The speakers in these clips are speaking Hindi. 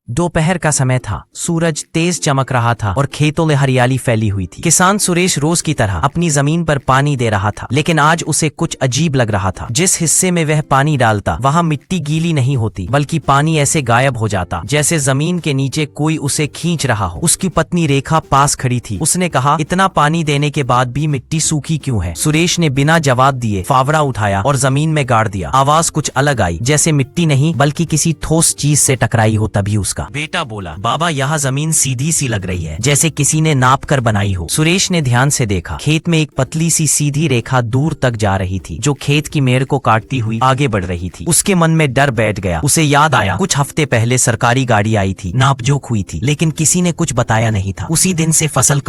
दोपहर का समय था। सूरज तेज चमक रहा था और खेतों में हरियाली फैली हुई थी। किसान सुरेश रोज की तरह अपनी जमीन पर पानी दे रहा था, लेकिन आज उसे कुछ अजीब लग रहा था। जिस हिस्से में वह पानी डालता वहां मिट्टी गीली नहीं होती, बल्कि पानी ऐसे गायब हो जाता जैसे जमीन के नीचे कोई उसे खींच रहा हो। उसकी पत्नी रेखा पास खड़ी थी। उसने कहा, इतना पानी देने के बाद भी मिट्टी सूखी क्यों है? सुरेश ने बिना जवाब दिए फावड़ा उठाया और जमीन में गाड़ दिया। आवाज कुछ अलग आई, जैसे मिट्टी नहीं बल्कि किसी ठोस चीज से टकराई हो। तभी उसका बेटा बोला, बाबा यहाँ जमीन सीधी सी लग रही है, जैसे किसी ने नाप कर बनाई हो। सुरेश ने ध्यान से देखा। खेत में एक पतली सी सीधी रेखा दूर तक जा रही थी, जो खेत की मेड़ को काटती हुई आगे बढ़ रही थी। उसके मन में डर बैठ गया। उसे याद आया, कुछ हफ्ते पहले सरकारी गाड़ी आई थी, नापजोख हुई थी, लेकिन किसी ने कुछ बताया नहीं था। उसी दिन से फसल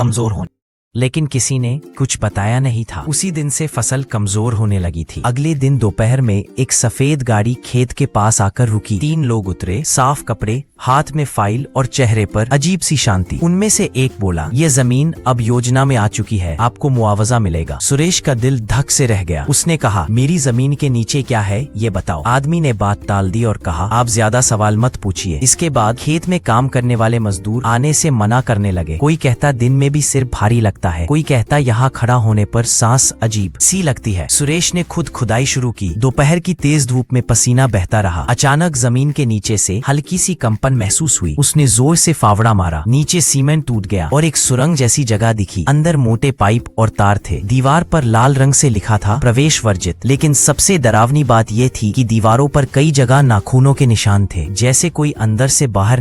कमजोर होने लगी थी। अगले दिन दोपहर में एक सफेद गाड़ी खेत के पास आकर रुकी। 3 लोग उतरे, साफ कपड़े, हाथ में फाइल और चेहरे पर अजीब सी शांति। उनमें से एक बोला, ये जमीन अब योजना में आ चुकी है, आपको मुआवजा मिलेगा। सुरेश का दिल धक से रह गया। उसने कहा, मेरी जमीन के नीचे क्या है ये बताओ। आदमी ने बात टाल दी और कहा, आप ज्यादा सवाल मत पूछिए। इसके बाद खेत में काम करने वाले मजदूर आने से मना करने लगे। कोई कहता दिन में भी सिर भारी लगता है, कोई कहता यहाँ खड़ा होने पर सांस अजीब सी लगती है। सुरेश ने खुद खुदाई शुरू की। दोपहर की तेज धूप में पसीना बहता रहा। अचानक जमीन के नीचे से हल्की सी कंपन महसूस हुई। उसने जोर से फावड़ा मारा। नीचे सीमेंट टूट गया और एक सुरंग जैसी जगह दिखी। अंदर मोटे पाइप और तार थे। दीवार पर लाल रंग से लिखा था, प्रवेश वर्जित। लेकिन सबसे डरावनी बात यह थी कि दीवारों पर कई जगह नाखूनों के निशान थे, जैसे कोई अंदर से बाहर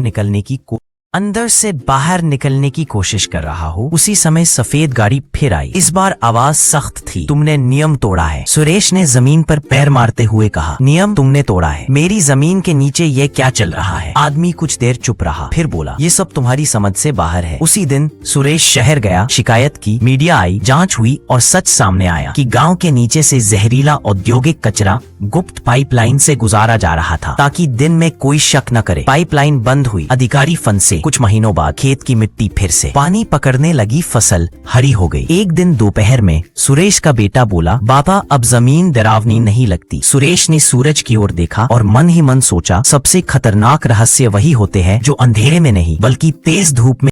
निकलने की कोशिश कर रहा हो। उसी समय सफेद गाड़ी फिर आई। इस बार आवाज सख्त थी, तुमने नियम तोड़ा है। सुरेश ने जमीन पर पैर मारते हुए कहा, नियम तुमने तोड़ा है? मेरी जमीन के नीचे ये क्या चल रहा है? आदमी कुछ देर चुप रहा, फिर बोला, ये सब तुम्हारी समझ से बाहर है। उसी दिन सुरेश शहर गया, शिकायत की, मीडिया आई, जांच हुई और सच सामने आया कि गांव के नीचे से जहरीला औद्योगिक कचरा गुप्त पाइपलाइन से गुजारा जा रहा था, ताकि दिन में कोई शक न करे। पाइपलाइन बंद हुई, अधिकारी फंसे। कुछ महीनों बाद खेत की मिट्टी फिर से पानी पकड़ने लगी, फसल हरी हो गई। एक दिन दोपहर में सुरेश का बेटा बोला, बाबा अब जमीन डरावनी नहीं लगती। सुरेश ने सूरज की ओर देखा और मन ही मन सोचा, सबसे खतरनाक रहस्य वही होते हैं जो अंधेरे में नहीं बल्कि तेज धूप में